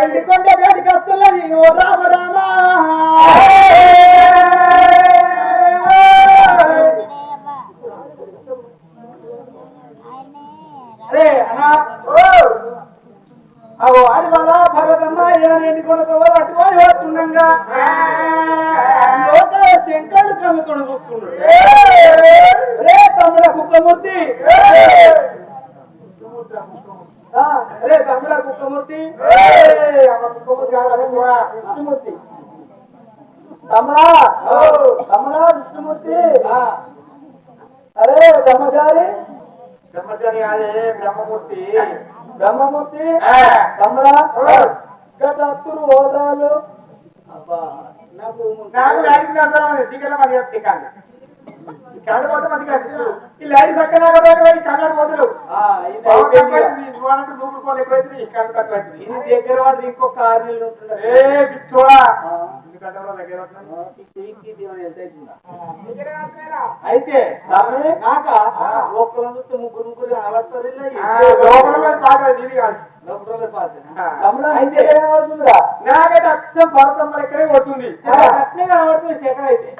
ఎండికొండ వేడికి వస్తున్నది ఓ రామ రామ ఆడి వల్ల భగవతమ్మ ఎండికొండతో అట్టుకొని వస్తుండగా శంకరుడు కమ్ముకొని కూర్చున్నాడు. రే తమ్ముడ కుక్కమూర్తి, అరే తమ్ముడ కుక్కమూర్తి, విష్ణుమూర్తి తమ్ముడా తమ్ముడా విష్ణుమూర్తి. అరే బ్రహ్మచారి బ్రహ్మచారి కాదే బ్రహ్మమూర్తి బ్రహ్మమూర్తి తమ్ముడా గతురు హోదాలు నాకు సీకల మంది కాదు కన్నడ మంది కాదు ఈ లైట్ చక్కగా కన్నడ పోతులు దూకుకోలేకపోయింది ఈ కన్ను తక్కువైంది. ఇది దగ్గర వాడు ఇంకొక 6 నెలలు ఉంటుంది. చూడా అయితే నాక ఒక్కరు చూస్తే ముగ్గురు కనబడతారు. నాకైతే అచ్చం భరతం ఎక్కడే కొడుతుంది అట్నే కనబడుతుంది. శేఖర్ అయితే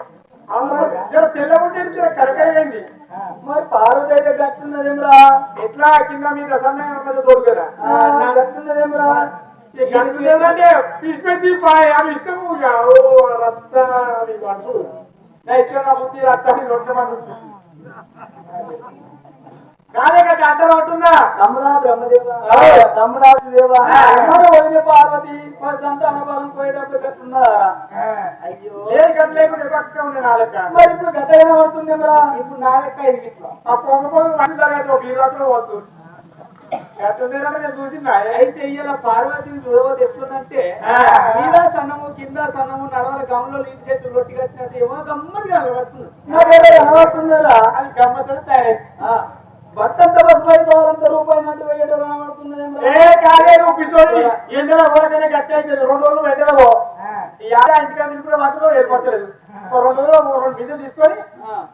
తెల్లబుట్టి కరకరైంది. మరి పార్వతి అయితే గట్టున్నదేమరా ఎట్లా కింద మీద సన్నాయి తోడు కదా నా గట్టున్నదేమరా గంటే పిలిపెట్టి అవి ఇష్టము రక్త నా ఇష్టం నా బుద్ధి రక్తాన్ని రొట్టమని కాదే కదా అంటారు ఉంటుందా తమ్ముడా బ్రహ్మదేవ తమ్ముడా దేవా వదిలే పార్వతి సంతానబలం పోయేటప్పుడు కట్టున్నారా? అయ్యో ఏ గట్ట లేకుండా పక్క ఉండే నా లెక్క. మరి ఇప్పుడు గట్ట ఏమవుతుంది ఇప్పుడు నా లెక్క ఇది ఆ పొంగ అన్ని తరగతి ఒక 20 వస్తుంది నేను చూసిన. అయితే ఇయ్యాల పార్వతిని చూడవద్దు ఎట్లుందంటే మీద సన్నము కింద సన్నము నడవల గమ్ములో లీడ్ చేతులు రొట్టి కట్టినట్టు ఏమో గమ్మది కనబడుతుంది. అది గమ్మతో తయారైంది. బస్సంత బస్సు అయిపోవాలంత రూపాయి నట్టు వేయడం కనబడుతుంది. ఎండలో ఊరకనే గట్టి అయితే 2 రోజులు ఎండలో ఈ ఇంటికి కూడా మాత్రం ఏర్పడలేదు. 2 రోజులు 2 బిజులు తీసుకొని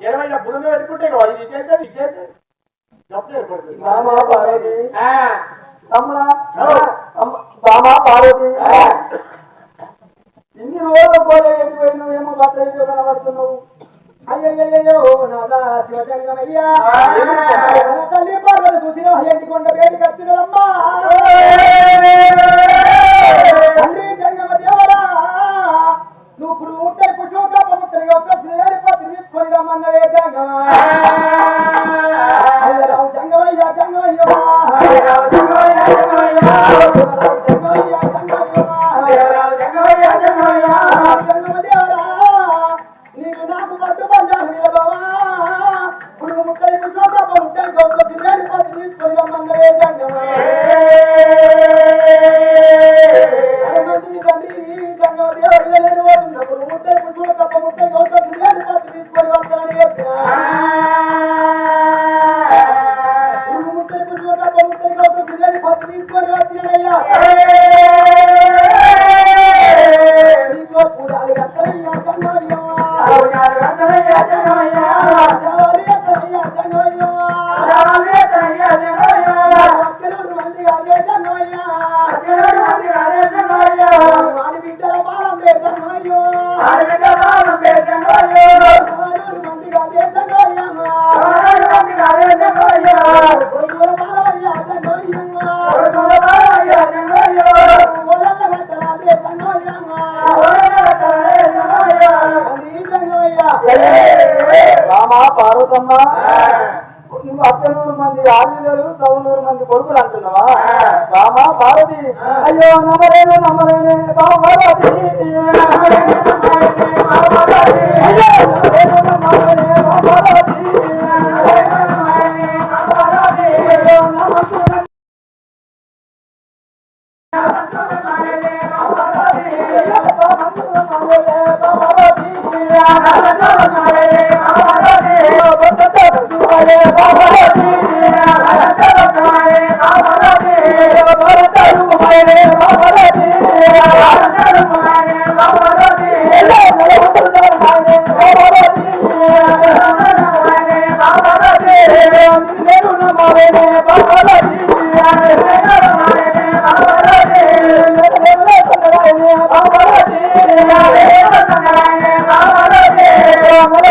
20 బుధంలో పెట్టుకుంటే ఇది చేస్తే ఇచ్చేస్తే పార్వతి ఇన్ని రోజులు పోలే ఎడిపోయి నువ్వేమో బట్టలు కనబడుతున్నావు. అయ్యయ్యో నాదా శివజంగమయ్యా తల్లి పార్వతి చూసిన ఎండికొండ వేడి కట్టినమ్మా తండ్రి జంగమ దేవరా నువ్వు ఇప్పుడు ముట్టై పుట్టుక పముట్టై ఒక్క ఏడిపోతే తీసుకొని రమ్మన్నవే జంగమా. అయ్యరావు జంగమయ్యా జంగమయ్యో అయ్యరావు జంగమయ్యా జంగమయ్యా జంగమయ్యా జంగమయ్యో జంగమయ్యా జంగమయ్యా జంగమ దేవరా నీకు నాకు పట్టు పంచాలి బాబా ఇప్పుడు ముట్టై పుట్టుక పముట్టై ఒక్క ఏడిపోతే తీసుకొని రమ్మన్నవే జంగమా. పూజ రామా పార్వతమ్మ నువ్వు 1800 మంది ఆడపిల్లలు 900 మంది కొడుకులు అంటున్నావా? రామా పార్వతి అయ్యో నమ్మలేనే నమ్మలేనే బాబతి Rama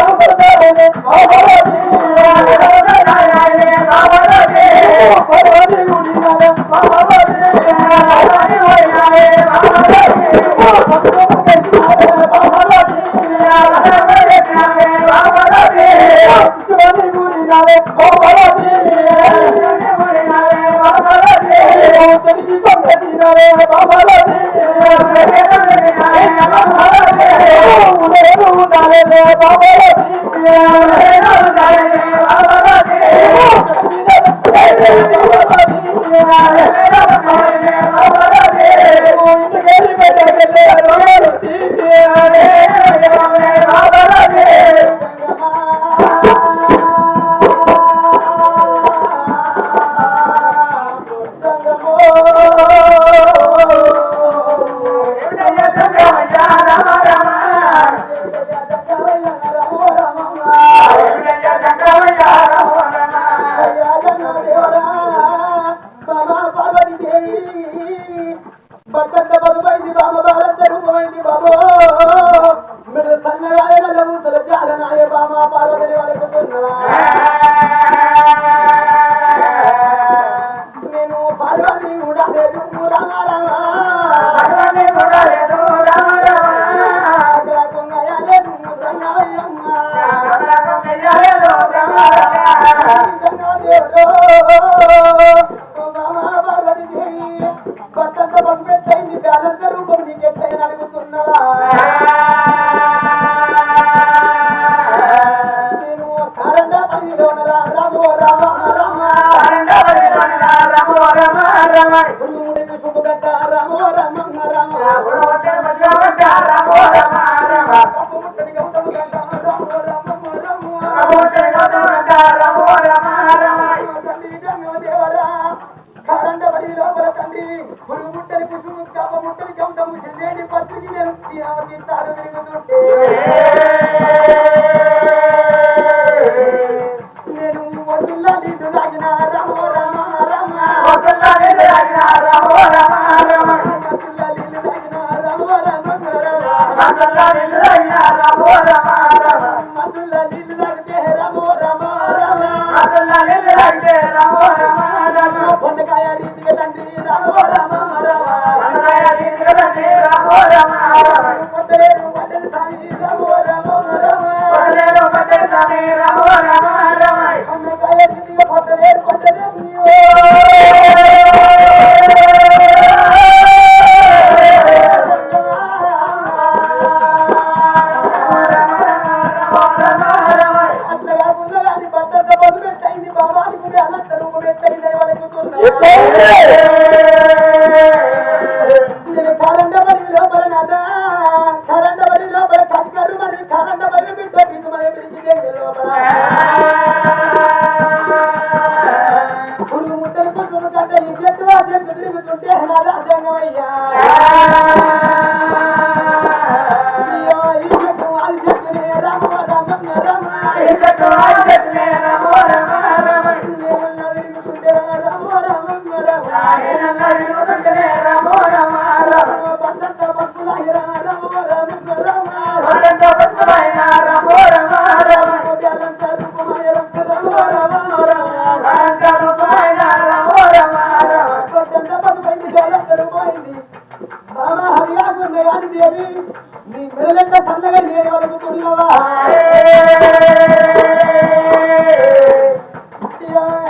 పిల్లలంతా సన్నగా చేయగలుగుతున్నావా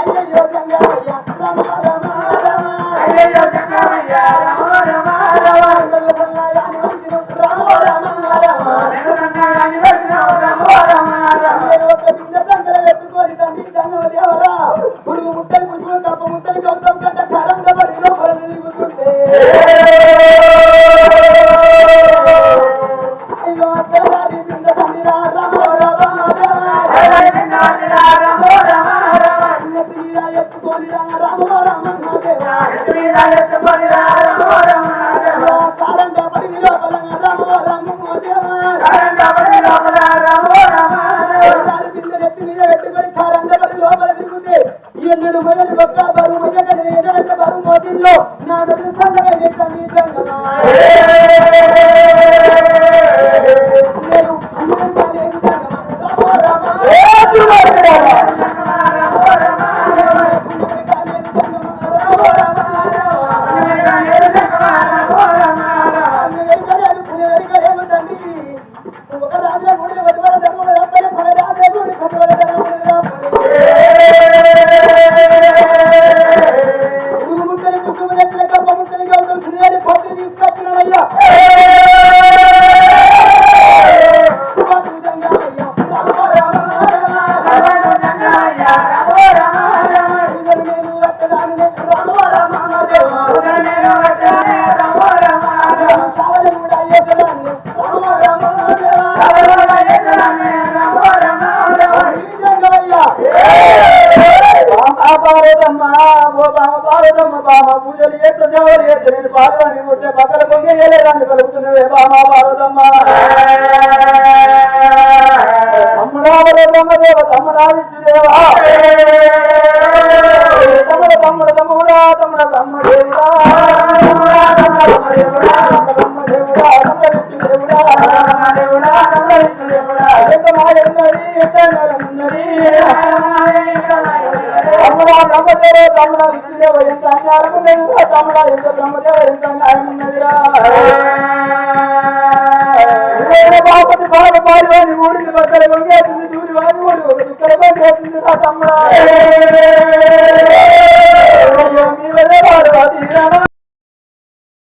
అయ్యయ్యో జంగమయ్య రామ రామ రామ అయ్యయ్యో జంగమయ్య రామ రామ రామ పిల్లలల్లాని వందిన రామ రామ రామ పిల్లలల్లాని వందిన రామ రామ రామ ఒక బిందె తంగర ఎత్తుకొని తండ్రి జంగమ దేవరా పురుగు ముట్టలు పురుగు కప్ప ముట్టలు గౌతమ్ గడ్డ కారంగా పడి లోపల తిరుగుతుంటే అయ్యో అత్తవారి బిందె తండ్రి రామ రామ రామ ఎత్తుకొని రామ రామ దేవా ఎత్తుకొని రామ రామ కారంగా పడి లోపల రామ రామ దేవా కారంగా పడి లోపల రామ రామ ఎన్నడు మొదలు ఒక్క బరు మొయ్యగలి ఎన్నడంత బరు మోతిల్లో నా నడు సంగమే నేను ఒక రాజా గుడి వద్ద ధర్మ రాజా గుడి పూజలు చేస్తే సేవలు చేస్తే నేను పాల్గొని ఉంటే పక్కన పొంగేయలేదాన్ని కలుగుతున్నవే బామా పార్వతమ్మ తమ్ముడా బ్రహ్మదేవ తమ్ముడా విష్ణుదేవా తమ్ముడు తమ్ముడు తమ్ముడా తమ్ముడ బ్రహ్మదేవుడా తమ్ముడా బ్రహ్మదేవ తమ్ముడా విష్ణుదేవ ఎంత అన్యాయం లేదు తమ్ముడా ఎంత బ్రహ్మదేవ ఎంత న్యాయం ఉన్నదిరా బాపతి బాబు పాల్గొని ఊడిని బద్దలు వంగేసింది దూరి వాడి ఊడు ఇక్కడ వంగేసింది రా తమ్ముడా మీ వల్ల వాడు